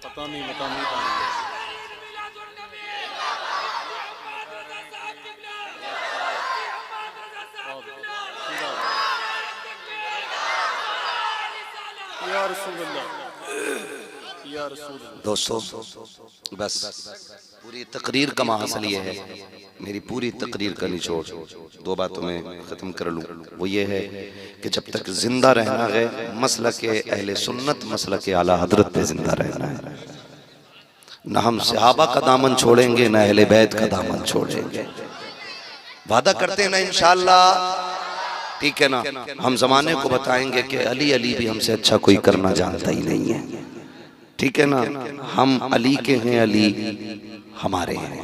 पता नहीं, पता नहीं। या रसूल अल्लाह, या रसूल अल्लाह। दोस्तों बस पूरी तकरीर का महासल ये है, मेरी पूरी तकरीर का निचोड़ दो बातों में ख़त्म कर लूँ, वो ये है कि जब तक जिंदा रहना है मसला के अहले सुन्नत, मसला के आला हजरत पे जिंदा रहना है। न हम सहाबा का दामन छोड़ेंगे, न अहले बैत का दामन छोड़ेंगे। वादा करते हैं ना इंशाअल्लाह, ठीक है ना। हम जमाने को बताएंगे कि अली अली भी हमसे अच्छा कोई करना जानता ही नहीं है, ठीक है ना। हम अली के हैं, अली हमारे हैं,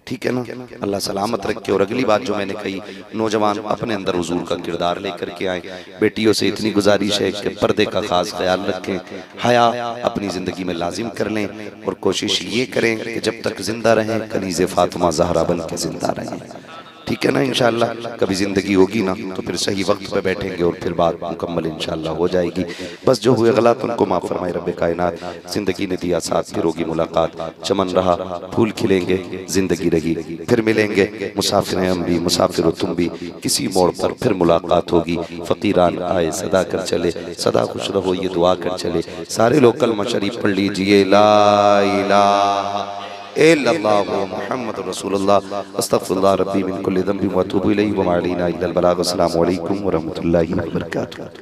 ठीक है ना। अल्लाह सलामत रखे। और अगली बात जो मैंने कही, नौजवान अपने अंदर हुजूर का किरदार लेकर के आए। बेटियों से इतनी गुजारिश है कि पर्दे का खास ख्याल रखें, हया अपनी जिंदगी में लाजिम कर लें, और कोशिश ये करें कि जब तक जिंदा रहें कनीज़े फातिमा ज़हरा बन के जिंदा रहें, ठीक है ना। इंशाअल्लाह कभी जिंदगी होगी ना तो फिर सही वक्त पे बैठेंगे और फिर बात मुकम्मल इंशाअल्लाह हो जाएगी। बस जो हुए गलत उनको माफ़ फरमाए रब्बे कायनात। जिंदगी ने दिया साथ, फिर होगी मुलाकात, चमन रहा फूल खिलेंगे, जिंदगी रही फिर मिलेंगे। मुसाफिर हैं हम भी, मुसाफिर हो तुम भी, किसी मोड़ पर फिर मुलाकात होगी। फ़कीरान आए सदा कर चले, सदा खुश रहो ये दुआ कर चले। सारे लोग कलमा शरीफ पढ़ लीजिए, ला इलाहा इल्लल्लाहु मुहम्मदुर रसूलुल्लाह, अस्तगफिरुल्लाह रब्बी मिन कुल्लि ज़ंबिन व अतूबु इलैहि व मा अलैना इल्लल बलाग। अस्सलामु अलैकुम व रहमतुल्लाहि व बरकातुहू।